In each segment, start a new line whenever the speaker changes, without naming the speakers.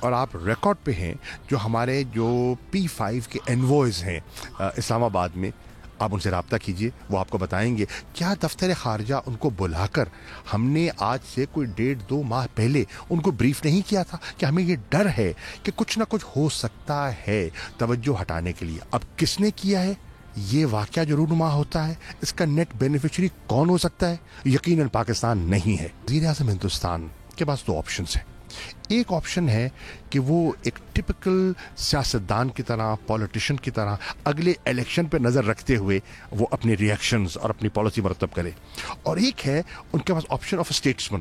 اور آپ ریکارڈ پہ ہیں. جو ہمارے جو P5 کے انوائز ہیں اسلام آباد میں, آپ ان سے رابطہ کیجئے, وہ آپ کو بتائیں گے. کیا دفتر خارجہ ان کو بلا کر ہم نے آج سے کوئی 1.5-2 ماہ پہلے ان کو بریف نہیں کیا تھا کہ ہمیں یہ ڈر ہے کہ کچھ نہ کچھ ہو سکتا ہے توجہ ہٹانے کے لیے؟ اب کس نے کیا ہے یہ واقعہ جو رونما ہوتا ہے, اس کا نیٹ بینیفیشری کون ہو سکتا ہے؟ یقیناً پاکستان نہیں ہے. وزیر اعظم ہندوستان کے پاس 2 آپشنز ہیں. ایک آپشن ہے کہ وہ ایک ٹپکل سیاستدان کی طرح, پولیٹیشن کی طرح اگلے الیکشن پہ نظر رکھتے ہوئے وہ اپنے ریئیکشنز اور اپنی پالیسی مرتب کرے. اور ایک ہے ان کے پاس آپشن آف اسٹیٹسمن,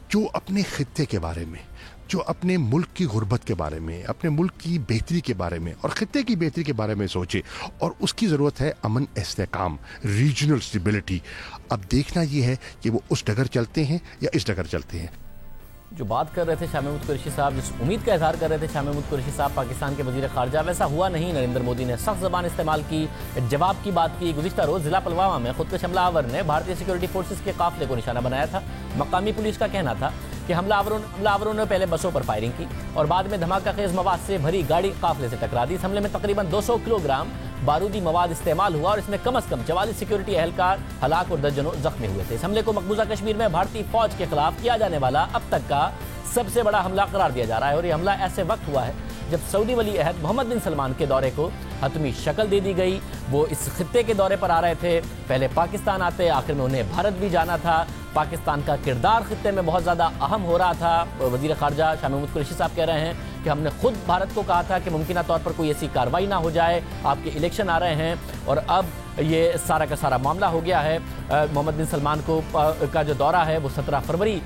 جو اپنے خطے کے بارے میں, جو اپنے ملک کی غربت کے بارے میں, اپنے ملک کی بہتری کے بارے میں اور خطے کی بہتری کے بارے میں سوچے. اور اس کی ضرورت ہے امن, استحکام, ریجنل اسٹیبلٹی. اب دیکھنا یہ ہے کہ وہ اس ڈگر چلتے ہیں یا اس ڈگر چلتے ہیں.
جو بات کر رہے تھے شاہ محمود قریشی صاحب, جس امید کا اظہار کر رہے تھے شاہ محمود قریشی صاحب پاکستان کے وزیر خارجہ, ویسا ہوا نہیں. نریندر مودی نے سخت زبان استعمال کی, جواب کی بات کی. گزشتہ روز ضلع پلوامہ میں خودکش حملہ آور نے بھارتی سیکورٹی فورسز کے قافلے کو نشانہ بنایا تھا. مقامی پولیس کا کہنا تھا کہ حملہ آوروں نے پہلے بسوں پر فائرنگ کی اور بعد میں دھماکہ خیز مواد سے بھری گاڑی قافلے سے ٹکرا دی. اس حملے میں تقریباً 200 کلو گرام بارودی مواد استعمال ہوا اور اس میں کم از کم 44 سیکورٹی اہلکار ہلاک اور درجنوں زخمی ہوئے تھے. اس حملے کو مقبوضہ کشمیر میں بھارتی فوج کے خلاف کیا جانے والا اب تک کا سب سے بڑا حملہ قرار دیا جا رہا ہے. اور یہ حملہ ایسے وقت ہوا ہے جب سعودی ولی عہد محمد بن سلمان کے دورے کو حتمی شکل دے دی گئی. وہ اس خطے کے دورے پر آ رہے تھے, پہلے پاکستان آتے, آخر میں انہیں بھارت بھی جانا تھا. پاکستان کا کردار خطے میں بہت زیادہ اہم ہو رہا تھا. وزیر خارجہ شاہ محمود قریشی صاحب کہہ رہے ہیں کہ ہم نے خود بھارت کو کہا تھا کہ ممکنہ طور پر کوئی ایسی کارروائی نہ ہو جائے, آپ کے الیکشن آ رہے ہیں. اور اب یہ سارا کا سارا معاملہ ہو گیا ہے. محمد بن سلمان کا جو دورہ ہے وہ 17 فروری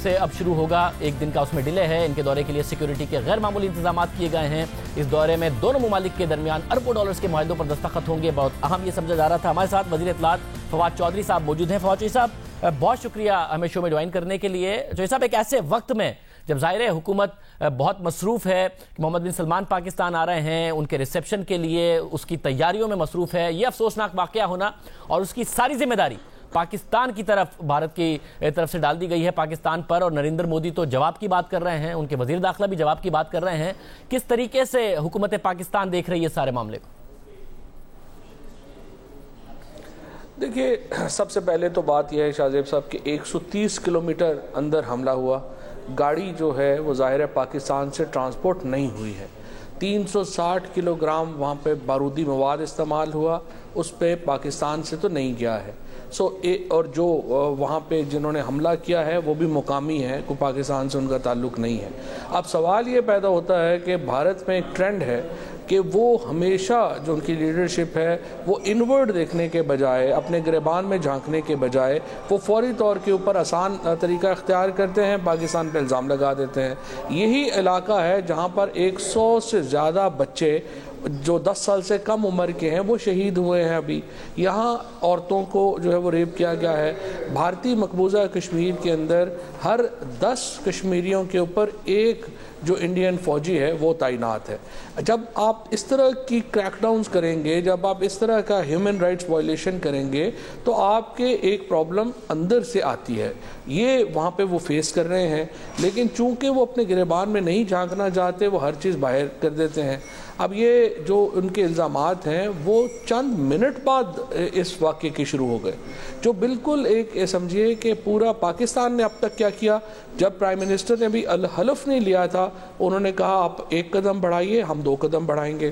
سے اب شروع ہوگا. 1 دن کا اس میں ڈیلے ہے. ان کے دورے کے لیے سیکورٹی کے غیر معمولی انتظامات کیے گئے ہیں. اس دورے میں دونوں ممالک کے درمیان اربوں ڈالرز کے معاہدوں پر دستخط ہوں گے. بہت اہم یہ سمجھا جا رہا تھا. ہمارے ساتھ وزیر اطلاعات فواد چودھری صاحب موجود ہیں. فواد چودھری صاحب, بہت شکریہ ہمیں شو میں جوائن کرنے کے لیے. چودھری صاحب, ایک ایسے وقت میں جب ظاہر حکومت بہت مصروف ہے کہ محمد بن سلمان پاکستان آ رہے ہیں, ان کے ریسیپشن کے لیے اس کی تیاریوں میں مصروف ہے, یہ افسوسناک واقعہ ہونا اور اس کی ساری ذمہ داری پاکستان کی طرف, بھارت کی طرف سے ڈال دی گئی ہے پاکستان پر. اور نریندر مودی تو جواب کی بات کر رہے ہیں, ان کے وزیر داخلہ بھی جواب کی بات کر رہے ہیں. کس طریقے سے حکومت پاکستان دیکھ رہی ہے سارے معاملے کو؟
دیکھیے, سب سے پہلے تو بات یہ ہے شاہ زیب صاحب کہ 130 کلومیٹر اندر حملہ ہوا. گاڑی جو ہے وہ ظاہر پاکستان سے ٹرانسپورٹ نہیں ہوئی ہے. 360 کلو گرام وہاں پہ بارودی مواد استعمال ہوا, اس پہ پاکستان سے تو نہیں گیا ہے. اور جو وہاں پہ جنہوں نے حملہ کیا ہے وہ بھی مقامی ہیں, کوئی پاکستان سے ان کا تعلق نہیں ہے. اب سوال یہ پیدا ہوتا ہے کہ بھارت میں ایک ٹرینڈ ہے کہ وہ ہمیشہ جو ان کی لیڈرشپ ہے وہ انورڈ دیکھنے کے بجائے, اپنے گریبان میں جھانکنے کے بجائے وہ فوری طور کے اوپر آسان طریقہ اختیار کرتے ہیں, پاکستان پہ الزام لگا دیتے ہیں. یہی علاقہ ہے جہاں پر 100 سے زیادہ بچے جو 10 سال سے کم عمر کے ہیں وہ شہید ہوئے ہیں. ابھی یہاں عورتوں کو جو ہے وہ ریپ کیا گیا ہے. بھارتی مقبوضہ کشمیر کے اندر ہر 10 کشمیریوں کے اوپر ایک جو انڈین فوجی ہے وہ تعینات ہے. جب آپ اس طرح کی کریک ڈاؤنز کریں گے, جب آپ اس طرح کا ہیومن رائٹس وائلیشن کریں گے تو آپ کے ایک پرابلم اندر سے آتی ہے. یہ وہاں پہ وہ فیس کر رہے ہیں, لیکن چونکہ وہ اپنے گریبان میں نہیں جھانکنا چاہتے وہ ہر چیز باہر کر دیتے ہیں. اب یہ جو ان کے الزامات ہیں وہ چند منٹ بعد اس واقعے کے شروع ہو گئے, جو بالکل ایک سمجھیے کہ پورا پاکستان نے اب تک کیا کیا. جب پرائم منسٹر نے بھی حلف نہیں لیا تھا, انہوں نے کہا آپ 1 قدم بڑھائیے, ہم 2 قدم بڑھائیں گے.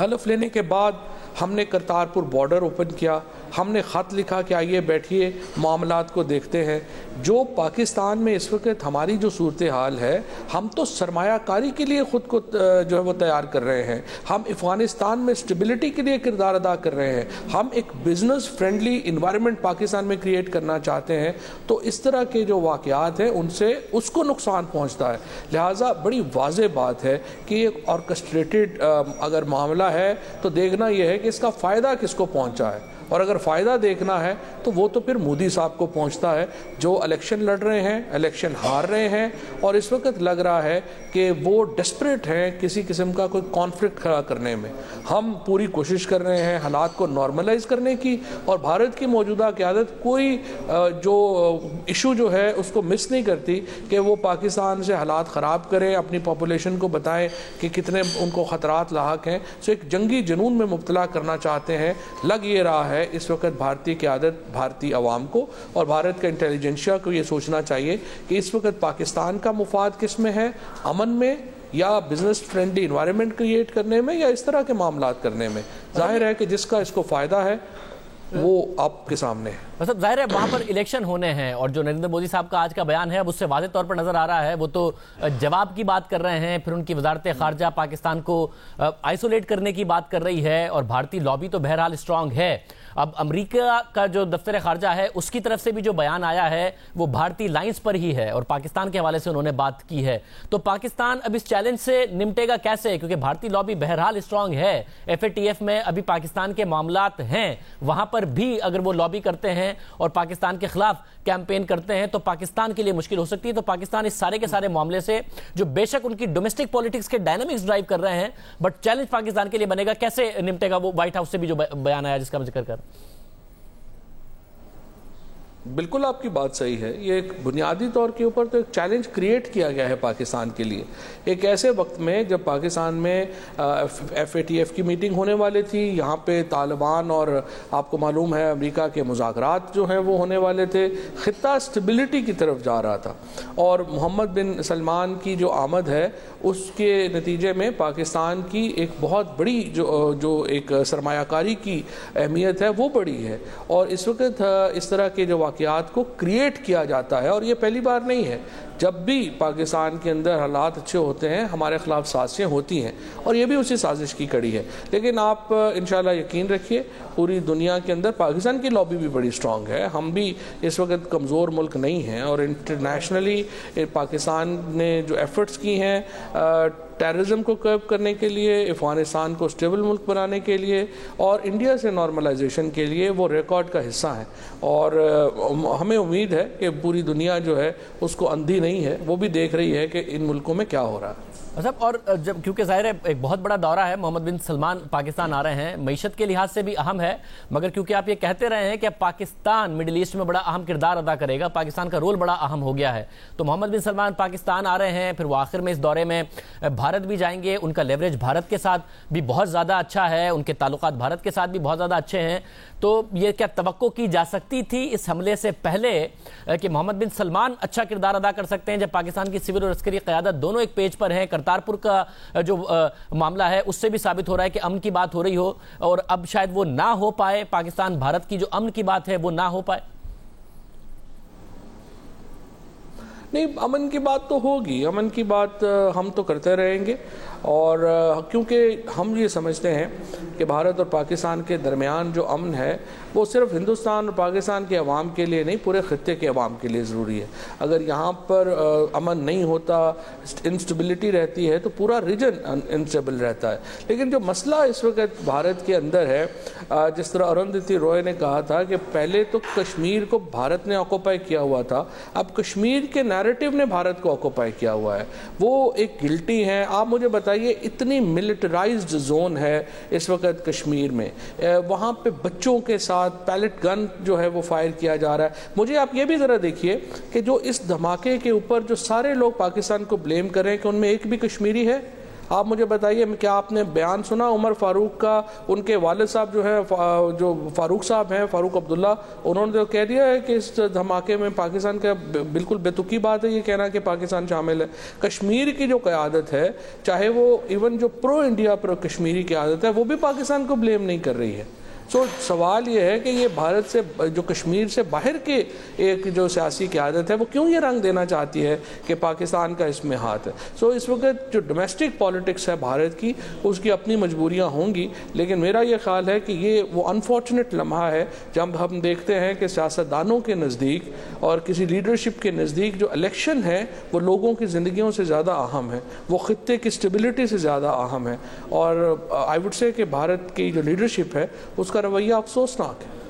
حلف لینے کے بعد ہم نے کرتارپور بارڈر اوپن کیا, ہم نے خط لکھا کہ آئیے بیٹھیے معاملات کو دیکھتے ہیں. جو پاکستان میں اس وقت ہماری جو صورتحال ہے, ہم تو سرمایہ کاری کے لیے خود کو جو ہے وہ تیار کر رہے ہیں, ہم افغانستان میں اسٹیبلٹی کے لیے کردار ادا کر رہے ہیں, ہم ایک بزنس فرینڈلی انوائرمنٹ پاکستان میں کریٹ کرنا چاہتے ہیں. تو اس طرح کے جو واقعات ہیں ان سے اس کو نقصان پہنچتا ہے. لہٰذا بڑی واضح بات ہے کہ ایک آرکسٹریٹڈ اگر معاملہ ہے تو دیکھنا یہ ہے کہ اس کا فائدہ کس کو پہنچا ہے. اور اگر فائدہ دیکھنا ہے تو وہ تو پھر مودی صاحب کو پہنچتا ہے جو الیکشن لڑ رہے ہیں, الیکشن ہار رہے ہیں, اور اس وقت لگ رہا ہے کہ وہ ڈسپریٹ ہیں کسی قسم کا کوئی کانفلکٹ کھڑا کرنے میں. ہم پوری کوشش کر رہے ہیں حالات کو نارملائز کرنے کی, اور بھارت کی موجودہ قیادت کوئی جو ایشو جو ہے اس کو مس نہیں کرتی کہ وہ پاکستان سے حالات خراب کریں, اپنی پاپولیشن کو بتائیں کہ کتنے ان کو خطرات لاحق ہیں. سو ایک جنگی جنون میں مبتلا کرنا چاہتے ہیں. لگ یہ رہا ہے اس وقت بھارتی قیادت, بھارتی عوام کو اور بھارت کا انٹیلیجنشیا کو یہ سوچنا چاہیے کہ اس وقت پاکستان کا مفاد کس میں ہے, امن میں یا بزنس فرینڈلی انوائرمنٹ کریٹ کرنے میں یا اس طرح کے معاملات کرنے میں. ظاہر ہے کہ جس کا اس کو فائدہ ہے وہ آپ کے سامنے ہے.
مطلب ظاہر ہے وہاں پر الیکشن ہونے ہیں, اور جو نریندر مودی صاحب کا آج کا بیان ہے اب اس سے واضح طور پر نظر آ رہا ہے وہ تو جواب کی بات کر رہے ہیں, پھر ان کی وزارت خارجہ پاکستان کو آئسولیٹ کرنے کی بات کر رہی ہے, اور بھارتی لابی تو بہرحال اسٹرانگ ہے. اب امریکہ کا جو دفتر خارجہ ہے اس کی طرف سے بھی جو بیان آیا ہے وہ بھارتی لائنز پر ہی ہے, اور پاکستان کے حوالے سے انہوں نے بات کی ہے. تو پاکستان اب اس چیلنج سے نمٹے گا کیسے, کیونکہ بھارتی لابی بہرحال اسٹرانگ ہے. FATF میں ابھی پاکستان کے معاملات ہیں, وہاں پر بھی اگر وہ لابی کرتے ہیں اور پاکستان کے خلاف کیمپین کرتے ہیں تو پاکستان کے لیے مشکل ہو سکتی ہے. تو پاکستان اس سارے کے سارے معاملے سے, جو بے شک ان کی ڈومیسٹک پولیٹکس کے ڈائنامکس ڈرائیو کر رہے ہیں, بٹ چیلنج پاکستان کے لیے بنے گا, کیسے نمٹے گا وہ وائٹ ہاؤس سے بھی جو بیان آیا جس کا میں ذکر کر.
بالکل آپ کی بات صحیح ہے. یہ ایک بنیادی طور کے اوپر تو ایک چیلنج کریٹ کیا گیا ہے پاکستان کے لیے, ایک ایسے وقت میں جب پاکستان میں FATF کی میٹنگ ہونے والی تھی, یہاں پہ طالبان اور آپ کو معلوم ہے امریکہ کے مذاکرات جو ہیں وہ ہونے والے تھے, خطہ اسٹیبلٹی کی طرف جا رہا تھا, اور محمد بن سلمان کی جو آمد ہے اس کے نتیجے میں پاکستان کی ایک بہت بڑی جو ایک سرمایہ کاری کی اہمیت ہے وہ بڑی ہے. اور اس وقت اس طرح کے جو واقعات کو کریٹ کیا جاتا ہے, اور یہ پہلی بار نہیں ہے. جب بھی پاکستان کے اندر حالات اچھے ہوتے ہیں ہمارے خلاف سازشیں ہوتی ہیں, اور یہ بھی اسی سازش کی کڑی ہے. لیکن آپ انشاءاللہ یقین رکھیے پوری دنیا کے اندر پاکستان کی لابی بھی بڑی سٹرونگ ہے. ہم بھی اس وقت کمزور ملک نہیں ہیں, اور انٹرنیشنلی پاکستان نے جو ایفرٹس کی ہیں ٹیررزم کو کرب کرنے کے لیے, افغانستان کو سٹیبل ملک بنانے کے لیے, اور انڈیا سے نارملائزیشن کے لیے, وہ ریکارڈ کا حصہ ہیں. اور ہمیں امید ہے کہ پوری دنیا جو ہے اس کو اندھی نہیں ہے, وہ بھی دیکھ رہی ہے کہ ان ملکوں میں کیا ہو رہا ہے.
اور جب کیونکہ ظاہر ہے ایک بہت بڑا دورہ ہے, محمد بن سلمان پاکستان آ رہے ہیں, معیشت کے لحاظ سے بھی اہم ہے, مگر کیونکہ آپ یہ کہتے رہے ہیں کہ پاکستان مڈل ایسٹ میں بڑا اہم کردار ادا کرے گا, پاکستان کا رول بڑا اہم ہو گیا ہے, تو محمد بن سلمان پاکستان آ رہے ہیں, پھر وہ آخر میں اس دورے میں بھارت بھی جائیں گے, ان کا لیوریج بھارت کے ساتھ بھی بہت زیادہ اچھا ہے, ان کے تعلقات بھارت کے ساتھ بھی بہت زیادہ اچھے ہیں. تو یہ کیا توقع کی جا سکتی تھی اس حملے سے پہلے کہ محمد بن سلمان اچھا کردار ادا کر سکتے ہیں, جب پاکستان کی سول اور عسکری قیادت دونوں ایک پیج پر ہیں, کرتارپور کا جو معاملہ ہے اس سے بھی ثابت ہو رہا ہے کہ امن کی بات ہو رہی ہو, اور اب شاید وہ نہ ہو پائے, پاکستان بھارت کی جو امن کی بات ہے وہ نہ ہو پائے.
نہیں, امن کی بات تو ہوگی, امن کی بات ہم تو کرتے رہیں گے, اور کیونکہ ہم یہ سمجھتے ہیں کہ بھارت اور پاکستان کے درمیان جو امن ہے وہ صرف ہندوستان اور پاکستان کے عوام کے لیے نہیں, پورے خطے کے عوام کے لیے ضروری ہے. اگر یہاں پر امن نہیں ہوتا, انسٹیبلٹی رہتی ہے, تو پورا ریجن انسٹیبل رہتا ہے. لیکن جو مسئلہ اس وقت بھارت کے اندر ہے, جس طرح ارندھتی روئے نے کہا تھا کہ پہلے تو کشمیر کو بھارت نے آکوپائی کیا ہوا تھا, اب کشمیر کے نیریٹو نے بھارت کو آکوپائی کیا ہوا ہے, وہ ایک گلٹی ہیں. آپ مجھے بتائیے, اتنی ملٹرائزڈ زون ہے اس وقت کشمیر میں, وہاں پہ بچوں کے ساتھ پیلٹ گن جو ہے وہ فائر کیا جا رہا ہے. مجھے آپ یہ بھی ذرا دیکھیے کہ جو اس دھماکے کے اوپر جو سارے لوگ پاکستان کو بلیم کر رہے ہیں کہ ان میں ایک بھی کشمیری ہے. آپ مجھے بتائیے, کیا آپ نے بیان سنا عمر فاروق کا؟ ان کے والد صاحب جو ہے, جو فاروق صاحب ہیں, فاروق عبداللہ, انہوں نے تو کہہ دیا ہے کہ اس دھماکے میں پاکستان کا بالکل بے تکی بات ہے یہ کہنا کہ پاکستان شامل ہے. کشمیر کی جو قیادت ہے, چاہے وہ ایون جو پرو انڈیا پرو کشمیری قیادت ہے, وہ بھی پاکستان کو بلیم نہیں کر رہی ہے. سو سوال یہ ہے کہ یہ بھارت سے, جو کشمیر سے باہر کے ایک جو سیاسی قیادت ہے, وہ کیوں یہ رنگ دینا چاہتی ہے کہ پاکستان کا اس میں ہاتھ ہے. سو اس وقت جو ڈومیسٹک پالیٹکس ہے بھارت کی, اس کی اپنی مجبوریاں ہوں گی, لیکن میرا یہ خیال ہے کہ یہ وہ انفارچونیٹ لمحہ ہے جب ہم دیکھتے ہیں کہ سیاستدانوں کے نزدیک اور کسی لیڈرشپ کے نزدیک جو الیکشن ہے وہ لوگوں کی زندگیوں سے زیادہ اہم ہے, وہ خطے کی سٹیبلٹی سے زیادہ اہم ہے. اور آئی وڈ سے کہ بھارت کی جو لیڈرشپ ہے اس کا رویہ افسوسناک ہے.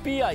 PIA,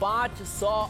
500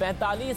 45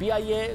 PIA,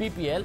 PPL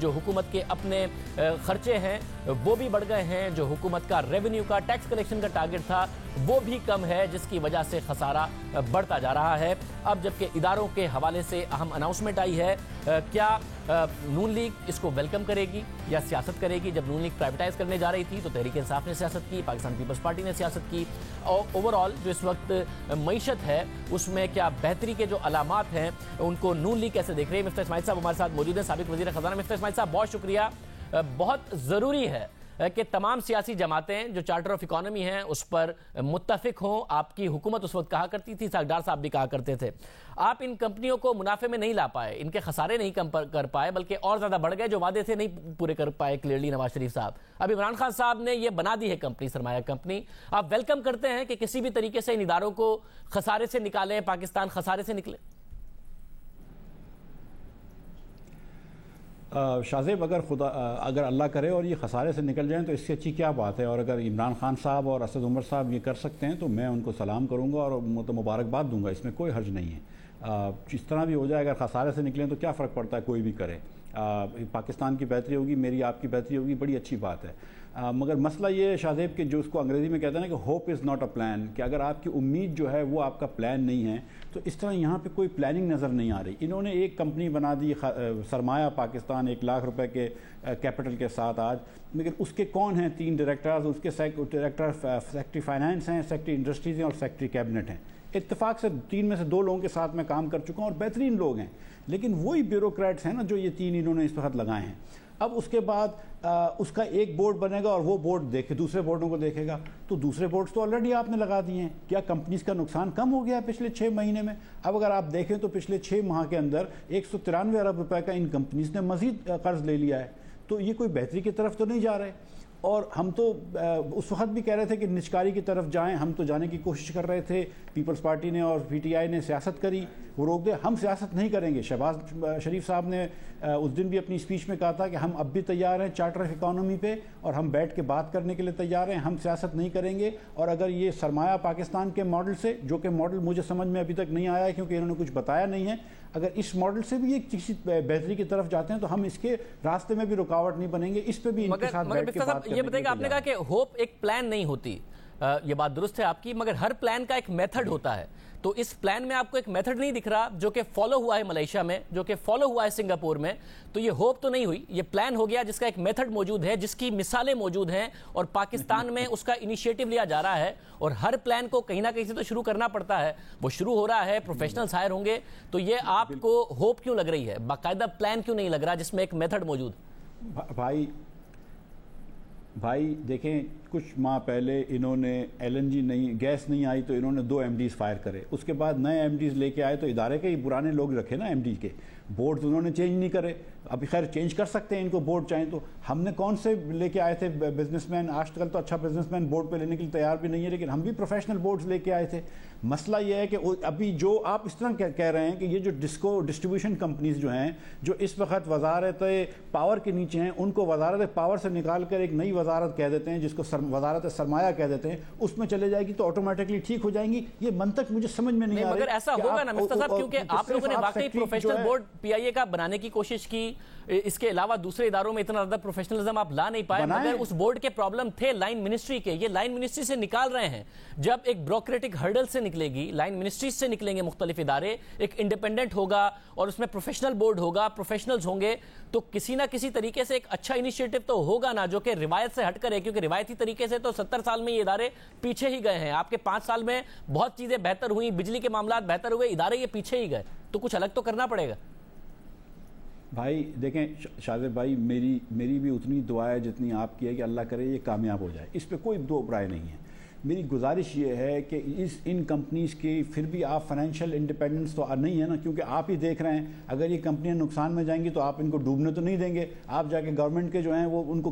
جو حکومت کے اپنے خرچے ہیں وہ بھی بڑھ گئے ہیں، جو حکومت کا ریونیو کا ٹیکس کلیکشن کا ٹارگٹ تھا وہ بھی کم ہے، جس کی وجہ سے خسارہ بڑھتا جا رہا ہے۔ اب جبکہ اداروں کے حوالے سے اہم اناؤنسمنٹ آئی ہے، کیا نون لیگ اس کو ویلکم کرے گی یا سیاست کرے گی؟ جب نون لیگ پرائیویٹائز کرنے جا رہی تھی تو تحریک انصاف نے سیاست کی، پاکستان پیپلز پارٹی نے سیاست کی، اور اوورآل جو اس وقت معیشت ہے اس میں کیا بہتری کے جو علامات ہیں ان کو نون لیگ کیسے دیکھ رہی ہے؟ مفتاح اسماعیل صاحب ہمارے ساتھ موجود ہیں، سابق وزیر خزانہ۔ مفتاح اسماعیل صاحب بہت شکریہ۔ بہت ضروری ہے کہ تمام سیاسی جماعتیں جو چارٹر آف اکانومی ہیں اس پر متفق ہوں۔ آپ کی حکومت اس وقت کہا کرتی تھی، ساکھ ڈار صاحب بھی کہا کرتے تھے، آپ ان کمپنیوں کو منافع میں نہیں لا پائے، ان کے خسارے نہیں کم کر پائے، بلکہ اور زیادہ بڑھ گئے، جو وعدے تھے نہیں پورے کر پائے کلیئرلی نواز شریف صاحب۔ اب عمران خان صاحب نے یہ بنا دی ہے کمپنی، سرمایہ کمپنی۔ آپ ویلکم کرتے ہیں کہ کسی بھی طریقے سے ان اداروں کو خسارے سے نکالیں، پاکستان خسارے سے نکلے؟
شاذیب، اگر اللہ کرے اور یہ خسارے سے نکل جائیں تو اس سے اچھی کیا بات ہے، اور اگر عمران خان صاحب اور اسد عمر صاحب یہ کر سکتے ہیں تو میں ان کو سلام کروں گا اور مبارکباد دوں گا، اس میں کوئی حرج نہیں ہے۔ جس طرح بھی ہو جائے، اگر خسارے سے نکلیں تو کیا فرق پڑتا ہے، کوئی بھی کرے۔ پاکستان کی بہتری ہوگی، میری آپ کی بہتری ہوگی، بڑی اچھی بات ہے۔ مگر مسئلہ یہ ہے شاذیب کہ جو اس کو انگریزی میں کہتے ہیں نا کہ hope is not a plan, کہ اگر آپ کی امید جو ہے وہ آپ کا پلان نہیں ہے تو اس طرح یہاں پہ کوئی پلاننگ نظر نہیں آ رہی۔ انہوں نے ایک کمپنی بنا دی، سرمایہ پاکستان 1 لاکھ روپے کے کیپٹل کے ساتھ آج، لیکن اس کے کون ہیں 3 ڈائریکٹرز؟ اس کے ڈائریکٹر سیکٹری فائنانس ہیں، سیکٹری انڈسٹریز ہیں اور سیکٹری کیبنٹ ہیں۔ اتفاق سے 3 میں سے 2 لوگوں کے ساتھ میں کام کر چکا ہوں اور بہترین لوگ ہیں، لیکن وہی بیوروکریٹس ہیں نا جو یہ 3 انہوں نے اس وقت لگائے ہیں۔ اب اس کے بعد اس کا ایک بورڈ بنے گا اور وہ بورڈ دوسرے بورڈوں کو دیکھے گا، تو دوسرے بورڈز تو آلریڈی آپ نے لگا دیے ہیں۔ کیا کمپنیز کا نقصان کم ہو گیا ہے پچھلے 6 مہینے میں؟ اب اگر آپ دیکھیں تو پچھلے 6 ماہ کے اندر 193 ارب روپے کا ان کمپنیز نے مزید قرض لے لیا ہے، تو یہ کوئی بہتری کی طرف تو نہیں جا رہے۔ اور ہم تو اس وقت بھی کہہ رہے تھے کہ نجکاری کی طرف جائیں، ہم تو جانے کی کوشش کر رہے تھے، پیپلز پارٹی نے اور پی ٹی آئی نے سیاست کری، وہ روک دے۔ ہم سیاست نہیں کریں گے۔ شہباز شریف صاحب نے اس دن بھی اپنی اسپیچ میں کہا تھا کہ ہم اب بھی تیار ہیں چارٹر آف اکانومی پہ، اور ہم بیٹھ کے بات کرنے کے لیے تیار ہیں، ہم سیاست نہیں کریں گے۔ اور اگر یہ سرمایہ پاکستان کے ماڈل سے، جو کہ ماڈل مجھے سمجھ میں ابھی تک نہیں آیا ہے کیونکہ انہوں نے کچھ بتایا نہیں ہے، اگر اس ماڈل سے بھی ایک کسی بہتری کی طرف جاتے ہیں تو ہم اس کے راستے میں بھی رکاوٹ نہیں بنیں گے، اس پہ بھی ان کے ساتھ بیٹھ کے بات کرنے کے لیے۔
یہ بتائیے کہ آپ نے کہا کہ ہوپ ایک پلان نہیں ہوتی، یہ بات درست ہے آپ کی، مگر ہر پلان کا ایک میتھڈ ہوتا ہے، تو اس پلان میں آپ کو ایک میتھڈ نہیں دکھ رہا جو کہ فالو ہوا ہے ملیشیا میں، جو کہ فالو ہوا ہے سنگاپور میں، تو یہ ہوپ تو نہیں ہوئی، یہ پلان ہو گیا جس کا ایک میتھڈ موجود ہے، جس کی مثالیں موجود ہیں، اور پاکستان میں اس کا انیشیٹو لیا جا رہا ہے، اور ہر پلان کو کہیں نہ کہیں سے تو شروع کرنا پڑتا ہے، وہ شروع ہو رہا ہے، پروفیشنلز ہائر ہوں گے، تو یہ آپ کو ہوپ کیوں لگ رہی ہے، باقاعدہ پلان کیوں نہیں لگ رہا جس میں ایک میتھڈ موجود؟
بھائی دیکھیں، کچھ ماہ پہلے انہوں نے گیس نہیں آئی تو انہوں نے 2 MDs فائر کرے، اس کے بعد نئے MDs لے کے آئے تو ادارے کے ہی پرانے لوگ رکھے نا MD کے، بورڈز انہوں نے چینج نہیں کرے۔ ابھی خیر چینج کر سکتے ہیں ان کو بورڈ چاہیں تو، ہم نے کون سے لے کے آئے تھے بزنس مین؟ آج تک تو اچھا بزنس مین بورڈ پہ لینے کے لیے تیار بھی نہیں ہے، لیکن ہم بھی پروفیشنل بورڈز لے کے آئے تھے۔ مسئلہ یہ ہے کہ ابھی جو آپ اس طرح کہہ رہے ہیں کہ یہ جو ڈسٹریبیوشن کمپنیز جو ہیں، جو اس وقت وزارت پاور کے نیچے ہیں، ان کو وزارت پاور سے نکال کر ایک نئی وزارت کہہ دیتے ہیں جس کو وزارت سرمایہ کہہ دیتے ہیں، اس میں چلے جائے گی تو آٹومیٹکلی ٹھیک ہو جائیں گی۔ یہ منطق مجھے سمجھ میں نہیں آ رہی۔
مگر ایسا ہوگا نا مفتاح صاحب، کیونکہ آپ لوگوں نے واقعی پروفیشنل بورڈ پی آئی اے کا بنانے کی کوشش کی، اس کے علاوہ دوسرے اداروں میں اتنا زیادہ پروفیشنلزم آپ لا نہیں پائے، مگر اس بورڈ کے پرابلم تھے لائن منسٹری کے، یہ لائن منسٹری سے نکال رہے ہیں۔ جب ایک بیوروکریٹک ہرڈل سے نکلے گی، لائن منسٹری سے نکلیں گے مختلف ادارے، ایک انڈیپینڈنٹ ہوگا اور اس میں پروفیشنل بورڈ ہوگا، پروفیشنلز ہوں گے، تو کسی نہ کسی طریقے سے ایک اچھا انیشیٹو تو ہوگا نا جو کہ روایت سے ہٹ کر ہے، کیونکہ روایتی طریقے سے تو 70 سال میں یہ ادارے پیچھے ہی گئے ہیں۔ آپ کے 5 سال میں بہت چیزیں بہتر ہوئیں، بجلی کے معاملات بہتر ہوئے، ادارے یہ پیچھے ہی گئے، تو کچھ الگ تو کرنا پڑے گا۔
بھائی دیکھیں شاذب بھائی، میری بھی اتنی دعا ہے جتنی آپ کی ہے کہ اللہ کرے یہ کامیاب ہو جائے، اس پہ کوئی دو رائے نہیں ہے۔ میری گزارش یہ ہے کہ ان کمپنیز کی پھر بھی آپ فائنینشیل انڈیپینڈنس تو نہیں ہے نا، کیونکہ آپ ہی دیکھ رہے ہیں اگر یہ کمپنیاں نقصان میں جائیں گی تو آپ ان کو ڈوبنے تو نہیں دیں گے، آپ جا کے گورنمنٹ کے جو ہیں وہ ان کو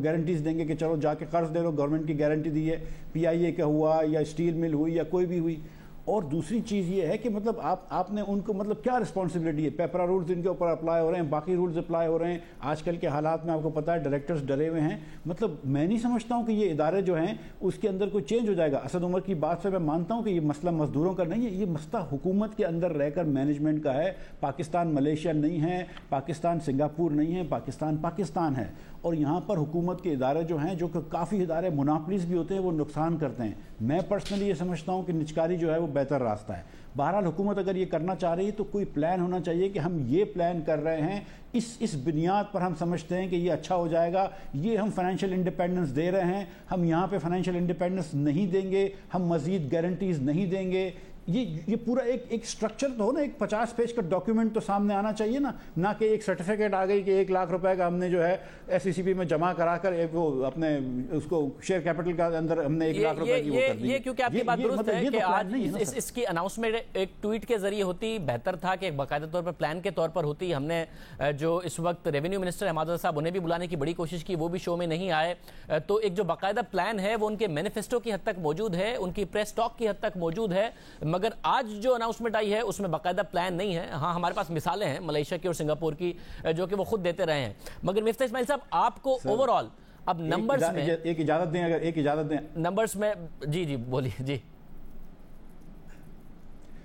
گارنٹیز دیں گے کہ چلو جا کے قرض دے لو، گورنمنٹ کی گارنٹی دی ہے، پی آئی اے کا ہوا یا اسٹیل مل ہوئی یا کوئی بھی ہوئی، اور دوسری چیز یہ ہے کہ مطلب آپ نے ان کو مطلب کیا رسپانسبلٹی ہے؟ پیپرا رولز ان کے اوپر اپلائی ہو رہے ہیں, باقی رولز اپلائی ہو رہے ہیں. آج کل کے حالات میں آپ کو پتہ ہے ڈائریکٹرز ڈرے ہوئے ہیں. مطلب میں نہیں سمجھتا ہوں کہ یہ ادارے جو ہیں اس کے اندر کوئی چینج ہو جائے گا. اسد عمر کی بات سے میں مانتا ہوں کہ یہ مسئلہ مزدوروں کا نہیں ہے, یہ مسئلہ حکومت کے اندر رہ کر مینجمنٹ کا ہے. پاکستان ملیشیا نہیں ہے, پاکستان سنگاپور نہیں ہے, پاکستان ہے. اور یہاں پر حکومت کے ادارے جو ہیں, جو کہ کافی ادارے مناپلیز بھی ہوتے ہیں, وہ نقصان کرتے ہیں. میں پرسنلی یہ سمجھتا ہوں کہ نچکاری جو ہے وہ بہتر راستہ ہے. بہرحال حکومت اگر یہ کرنا چاہ رہی ہے تو کوئی پلان ہونا چاہیے کہ ہم یہ پلان کر رہے ہیں, اس بنیاد پر ہم سمجھتے ہیں کہ یہ اچھا ہو جائے گا, یہ ہم فائنینشیل انڈیپینڈنس دے رہے ہیں, ہم یہاں پہ فائنینشیل انڈیپینڈنس نہیں دیں گے, ہم مزید گارنٹیز نہیں دیں گے. یہ پورا ایک سٹرکچر تو ہو نا, ایک 50 پیج کا ڈاکیومنٹ تو سامنے آنا چاہیے نا, نہ کہ ایک سرٹیفکیٹ آ گئی کہ 1 لاکھ روپے کا ہم نے جو ہے SECP میں جمع کرا کر وہ اپنے اس کو شیئر کیپٹل کا اندر ہم نے 1 لاکھ روپے کی وہ کر دی.
یہ کیونکہ آپ کی بات درست ہے کہ آج اس کی اناؤنسمنٹ ایک ٹویٹ کے ذریعے ہوتی بہتر تھا کہ ایک باقاعدہ طور پر پلان کے طور پر ہوتی. ہم نے جو اس وقت ریونیو منسٹر حماد صاحب انہیں بھی بلانے کی بڑی کوشش کی, وہ بھی شو میں نہیں آئے. تو ایک جو باقاعدہ پلان ہے وہ ان کے مینیفیسٹو کی حد تک موجود ہے, ان کی پریس ٹاک کی حد تک موجود ہے, مگر آج جو اناؤنسمنٹ آئی ہے اس میں باقاعدہ پلان نہیں ہے. ہاں ہمارے پاس مثالیں ہیں ملیشیا کی اور سنگاپور کی جو کہ وہ خود دیتے رہے ہیں. مگر مفتاح اسماعیل صاحب آپ کو اوور آل اب نمبرز میں
ایک اجازت دیں, اگر ایک اجازت دیں
نمبرز میں. جی بولیے. جی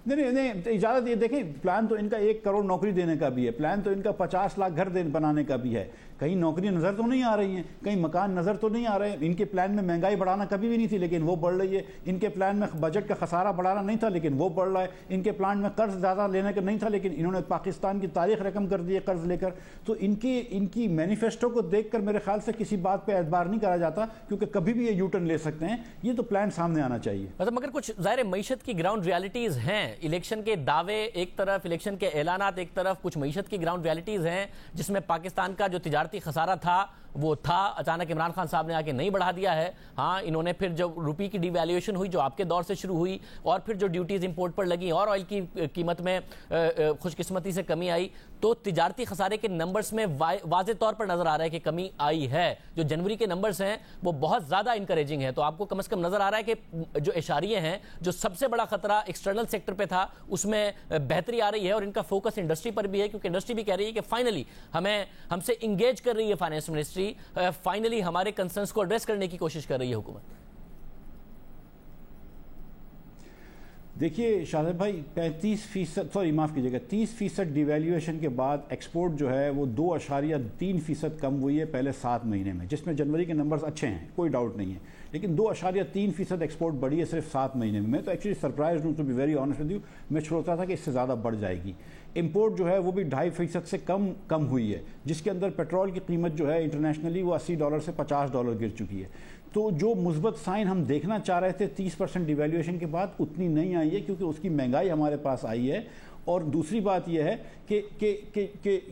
نہیں اجازت یہ دیکھیں, پلان تو ان کا 1 کروڑ نوکری دینے کا بھی ہے, پلان تو ان کا 50 لاکھ گھر بنانے کا بھی ہے. کہیں نوکری نظر تو نہیں آ رہی ہیں, کہیں مکان نظر تو نہیں آ رہے ہیں. ان کے پلان میں مہنگائی بڑھانا کبھی بھی نہیں تھی لیکن وہ بڑھ رہی ہے. ان کے پلان میں بجٹ کا خسارہ بڑھانا نہیں تھا لیکن وہ بڑھ رہا ہے. ان کے پلان میں قرض زیادہ لینے کا نہیں تھا لیکن انہوں نے پاکستان کی تاریخ رقم کر دی ہے قرض لے کر. تو ان کی مینیفیسٹو کو دیکھ کر میرے خیال سے کسی بات پہ اعتبار نہیں کرا جاتا, کیونکہ کبھی بھی یہ یو ٹرن لے سکتے ہیں. یہ تو پلان سامنے آنا چاہیے.
مگر کچھ ظاہر معیشت کی گراؤنڈ ریالٹیز ہیں. الیکشن کے دعوے ایک طرف, الیکشن کے اعلانات ایک طرف, کچھ معیشت کی گراؤنڈ ریالٹیز ہیں جس میں پاکستان کا جو تجارتی خسارہ تھا وہ تھا, اچانک عمران خان صاحب نے آ کے نہیں بڑھا دیا ہے. ہاں انہوں نے پھر جب روپی کی ڈی ویلیویشن ہوئی جو آپ کے دور سے شروع ہوئی, اور پھر جو ڈیوٹیز امپورٹ پر لگیں اور آئل کی قیمت میں خوش قسمتی سے کمی آئی, تو تجارتی خسارے کے نمبرز میں واضح طور پر نظر آ رہا ہے کہ کمی آئی ہے. جو جنوری کے نمبرز ہیں وہ بہت زیادہ انکریجنگ ہیں. تو آپ کو کم از کم نظر آ رہا ہے کہ جو اشاریے ہیں, جو سب سے بڑا خطرہ ایکسٹرنل سیکٹر پہ تھا اس میں بہتری آ رہی ہے, اور ان کا فوکس انڈسٹری پر بھی ہے, کیونکہ انڈسٹری بھی کہہ رہی ہے کہ فائنلی ہم سے انگیج کر رہی ہے فائنانس منسٹری, فائنلی ہمارے کنسرنز کو ایڈریس کرنے کی کوشش کر رہی ہے حکومت.
دیکھیے شاہد بھائی 30% ڈی ویلیویشن کے بعد ایکسپورٹ جو ہے وہ 2.3% کم ہوئی ہے پہلے 7 مہینے میں, جس میں جنوری کے نمبرز اچھے ہیں, کوئی ڈاؤٹ نہیں ہے, لیکن 2.3% ایکسپورٹ بڑھی ہے صرف 7 مہینے میں. میں تو ایکچولی سرپرائز ہوں, to be very honest with you. میں سوچتا تھا کہ اس سے زیادہ بڑھ جائے گی. امپورٹ جو ہے وہ بھی 2.5% سے کم ہوئی ہے, جس کے اندر پیٹرول کی قیمت جو ہے انٹرنیشنلی وہ $80 سے $50 گر چکی ہے. تو جو مثبت سائن ہم دیکھنا چاہ رہے تھے 30% ڈی ویلیویشن کے بعد, اتنی نہیں آئی ہے, کیونکہ اس کی مہنگائی ہمارے پاس آئی ہے. اور دوسری بات یہ ہے کہ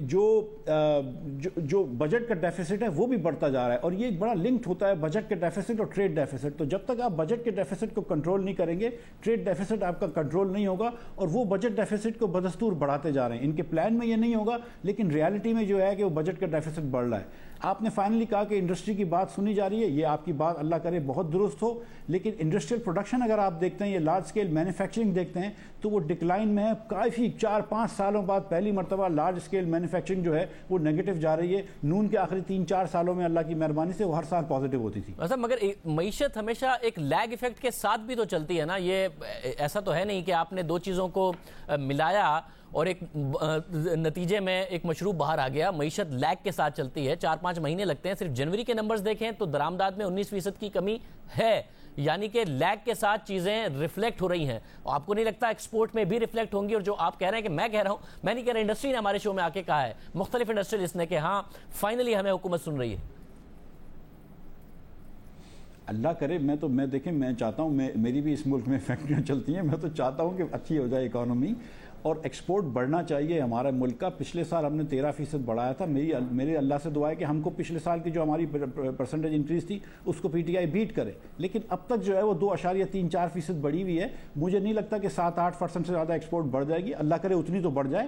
جو بجٹ کا ڈیفیسٹ ہے وہ بھی بڑھتا جا رہا ہے, اور یہ ایک بڑا لنکڈ ہوتا ہے بجٹ کے ڈیفیسٹ اور ٹریڈ ڈیفیسٹ. تو جب تک آپ بجٹ کے ڈیفیسٹ کو کنٹرول نہیں کریں گے, ٹریڈ ڈیفیسٹ آپ کا کنٹرول نہیں ہوگا, اور وہ بجٹ ڈیفیسٹ کو بدستور بڑھاتے جا رہے ہیں. ان کے پلان میں یہ نہیں ہوگا, لیکن ریالٹی میں جو ہے کہ وہ بجٹ کا ڈیفیسٹ بڑھ رہا ہے. آپ نے فائنلی کہا کہ انڈسٹری کی بات سنی جا رہی ہے, یہ آپ کی بات اللہ کرے بہت درست ہو, لیکن انڈسٹریل پروڈکشن اگر آپ دیکھتے ہیں, یہ لارج سکیل مینوفیکچرنگ دیکھتے ہیں, تو وہ ڈکلائن میں ہے. کافی 4-5 سالوں بعد پہلی مرتبہ لارج سکیل مینوفیکچرنگ جو ہے وہ نیگیٹو جا رہی ہے. نون کے آخری 3-4 سالوں میں اللہ کی مہربانی سے وہ ہر سال پازیٹیو ہوتی تھی.
مگر معیشت ہمیشہ ایک لیگ ایفیکٹ کے ساتھ بھی تو چلتی ہے نا. یہ ایسا تو ہے نہیں کہ آپ نے دو چیزوں کو ملایا اور ایک نتیجے میں ایک مشروب باہر آ گیا. معیشت لیگ کے ساتھ چلتی ہے, 4-5 مہینے لگتے ہیں. صرف جنوری کے نمبرز دیکھیں تو درآمدات میں 19% کی کمی ہے, یعنی کہ لیگ کے ساتھ چیزیں ریفلیکٹ ہو رہی ہیں. آپ کو نہیں لگتا ایکسپورٹ میں بھی ریفلیکٹ ہوں گی؟ اور جو آپ کہہ رہے ہیں کہ میں کہہ رہا ہوں, میں نہیں کہہ رہا, انڈسٹری نے ہمارے شو میں آ کے کہا ہے, مختلف انڈسٹریلسٹ نے, کہ ہاں فائنلی ہمیں حکومت سن رہی ہے.
اللہ کرے. میں دیکھیں, میں چاہتا ہوں, میری بھی اس ملک میں فیکٹریاں چلتی ہیں, میں تو چاہتا ہوں کہ اچھی ہو جائے اکانومی, اور ایکسپورٹ بڑھنا چاہیے ہمارا ملک کا. پچھلے سال ہم نے 13% بڑھایا تھا. میری اللہ سے دعا ہے کہ ہم کو پچھلے سال کی جو ہماری پرسنٹیج انکریز تھی اس کو پی ٹی آئی بیٹ کرے, لیکن اب تک جو ہے وہ 2.34% بڑھی ہوئی ہے. مجھے نہیں لگتا کہ 7-8% سے زیادہ ایکسپورٹ بڑھ جائے گی. اللہ کرے اتنی تو بڑھ جائے.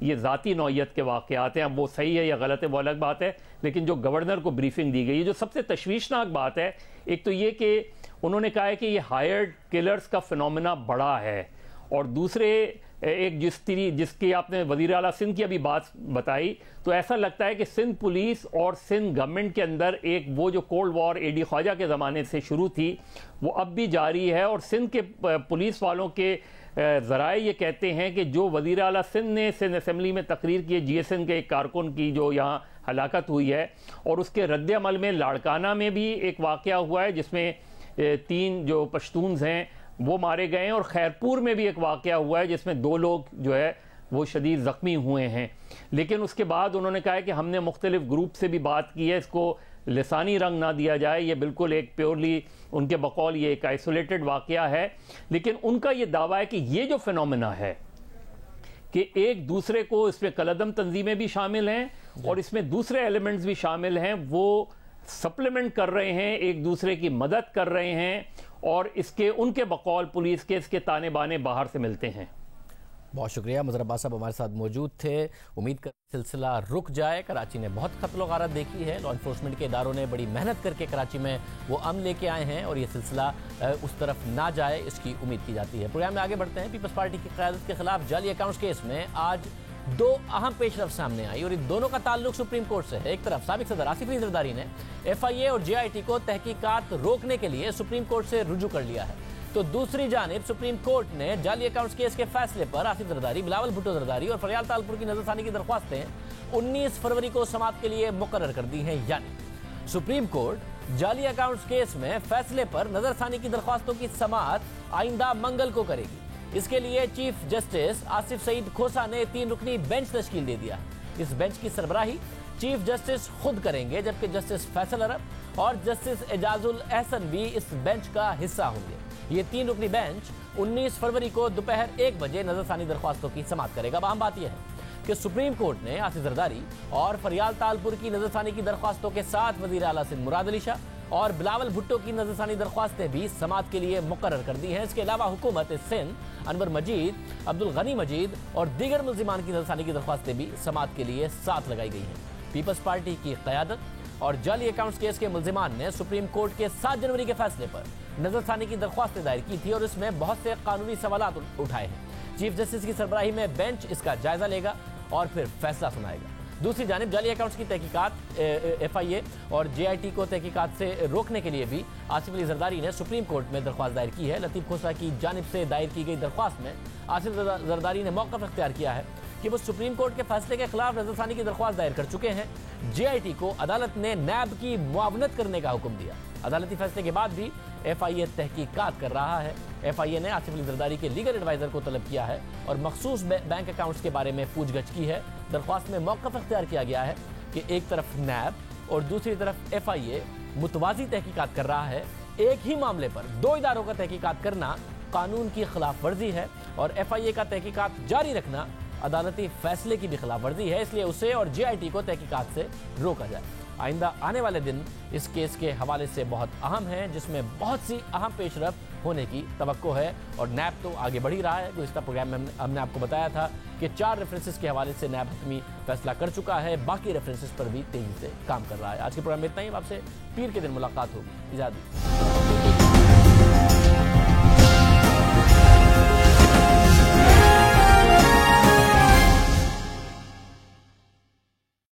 یہ ذاتی نوعیت کے واقعات ہیں. اب وہ صحیح ہے یا غلط ہے وہ الگ بات ہے, لیکن جو گورنر کو بریفنگ دی گئی, جو سب سے تشویشناک بات ہے, ایک تو یہ کہ انہوں نے کہا ہے کہ یہ ہائرڈ کلرز کا فنومنا بڑا ہے, اور دوسرے ایک جس کی آپ نے وزیر اعلیٰ سندھ کی ابھی بات بتائی, تو ایسا لگتا ہے کہ سندھ پولیس اور سندھ گورنمنٹ کے اندر ایک وہ جو کولڈ وار اے ڈی خواجہ کے زمانے سے شروع تھی وہ اب بھی جاری ہے. اور سندھ کے پولیس والوں کے ذرائع یہ کہتے ہیں کہ جو وزیر اعلیٰ سندھ نے سندھ اسمبلی میں تقریر کی ہے جی ایس این کے ایک کارکن کی جو یہاں ہلاکت ہوئی ہے, اور اس کے رد عمل میں لاڑکانہ میں بھی ایک واقعہ ہوا ہے جس میں 3 جو پشتونز ہیں وہ مارے گئے ہیں, اور خیرپور میں بھی ایک واقعہ ہوا ہے جس میں 2 لوگ جو ہے وہ شدید زخمی ہوئے ہیں. لیکن اس کے بعد انہوں نے کہا ہے کہ ہم نے مختلف گروپ سے بھی بات کی ہے, اس کو لسانی رنگ نہ دیا جائے, یہ بالکل ایک پیورلی ان کے بقول یہ ایک آئسولیٹڈ واقعہ ہے. لیکن ان کا یہ دعویٰ ہے کہ یہ جو فنومنا ہے کہ ایک دوسرے کو, اس میں کالعدم تنظیمیں بھی شامل ہیں اور اس میں دوسرے ایلیمنٹس بھی شامل ہیں, وہ سپلیمنٹ کر رہے ہیں, ایک دوسرے کی مدد کر رہے ہیں, اور ان کے بقول پولیس کے اس کے تانے بانے باہر سے ملتے ہیں.
بہت شکریہ. مظہر عباس صاحب ہمارے ساتھ موجود تھے. امید کر سلسلہ رک جائے. کراچی نے بہت قتل و غارت دیکھی ہے, لا انفورسمنٹ کے اداروں نے بڑی محنت کر کے کراچی میں وہ امن لے کے آئے ہیں, اور یہ سلسلہ اس طرف نہ جائے اس کی امید کی جاتی ہے. پروگرام میں آگے بڑھتے ہیں. پیپلز پارٹی کی قیادت کے خلاف جعلی اکاؤنٹس کیس میں آج 2 اہم پیش رفت سامنے آئی, اور ان دونوں کا تعلق سپریم کورٹ سے ہے. ایک طرف سابق صدر آصف علی زرداری نے ایف آئی اے اور جے آئی ٹی کو تحقیقات روکنے کے لیے سپریم کورٹ سے رجوع کر لیا ہے, تو دوسری جانب سپریم کورٹ نے جعلی اکاؤنٹس کیس کے فیصلے پر آصف زرداری, بلاول بھٹو زرداری اور فریال تالپور کی نظر ثانی کی درخواستیں 19 فروری کو سماعت کے لیے مقرر کر دی ہیں. یعنی سپریم کورٹ جعلی اکاؤنٹس کیس میں فیصلے پر نظر ثانی کی درخواستوں کی سماعت آئندہ منگل کو کرے گی. اس کے لیے چیف جسٹس آصف سعید کھوسا نے 3 رکنی بینچ تشکیل دے دیا. اس بینچ کی سربراہی چیف جسٹس خود کریں گے, جبکہ جسٹس فیصل عرب اور جسٹس اعجاز الاحسن بھی اس بینچ کا حصہ ہوں گے. یہ 3 رکنی بینچ 19 فروری کو دوپہر 1 بجے نظر ثانی درخواستوں کی سماعت کرے گا. اہم بات یہ ہے کہ سپریم کورٹ نے آصف زرداری اور فریال تالپور کی نظر ثانی کی درخواستوں کے ساتھ وزیر اعلیٰ سندھ مراد علی شاہ اور بلاول بھٹو کی نظر ثانی درخواستیں بھی سماعت کے لیے مقرر کر دی ہیں. اس کے علاوہ حکومت سندھ, انور مجید, عبدالغنی مجید اور دیگر ملزمان کی نظر ثانی کی درخواستیں بھی سماعت کے لیے ساتھ لگائی گئی ہیں. پیپلز پارٹی کی قیادت اور جعلی اکاؤنٹس کیس کے ملزمان نے سپریم کورٹ کے 7 جنوری کے فیصلے پر نظر ثانی کی درخواستیں دائر کی تھی, اور اس میں بہت سے قانونی سوالات اٹھائے ہیں. چیف جسٹس کی سربراہی میں بینچ اس کا جائزہ لے گا اور پھر فیصلہ سنائے گا. دوسری جانب جعلی اکاؤنٹس کی تحقیقات ایف آئی اے اور جے آئی ٹی کو تحقیقات سے روکنے کے لیے بھی آصف علی زرداری نے سپریم کورٹ میں درخواست دائر کی ہے. لطیف کھوسا کی جانب سے دائر کی گئی درخواست میں آصف زرداری نے موقف اختیار کیا ہے کہ وہ سپریم کورٹ کے فیصلے کے خلاف نظر ثانی کی درخواست دائر کر چکے ہیں. جے آئی ٹی کو عدالت نے نیب کی معاونت کرنے کا حکم دیا. عدالتی فیصلے کے بعد بھی ایف آئی اے تحقیقات کر رہا ہے. ایف آئی اے نے آصف علی زرداری کے لیگل ایڈوائزر کو طلب کیا ہے اور مخصوص بینک اکاؤنٹس کے بارے میں پوچھ گچھ کی ہے. درخواست میں موقف اختیار کیا گیا ہے کہ ایک طرف نیب اور دوسری طرف ایف آئی اے متوازی تحقیقات کر رہا ہے. ایک ہی معاملے پر 2 اداروں کا تحقیقات کرنا قانون کی خلاف ورزی ہے, اور ایف آئی اے کا تحقیقات جاری رکھنا عدالتی فیصلے کی بھی خلاف ورزی ہے. اس لیے اسے اور جے آئی ٹی کو تحقیقات سے روکا جائے. آئندہ آنے والے دن اس کیس کے حوالے سے بہت اہم ہیں, جس میں بہت سی اہم پیش رفت ہونے کی توقع ہے, اور نیب تو آگے بڑھ ہی رہا ہے. گزشتہ پروگرام میں ہم نے آپ کو بتایا تھا کہ 4 ریفرنسز کے حوالے سے نیب حتمی فیصلہ کر چکا ہے, باقی ریفرنسز پر بھی تیزی سے کام کر رہا ہے. آج کے پروگرام میں اتنا ہی. آپ سے پیر کے دن ملاقات ہوگی. اجازت.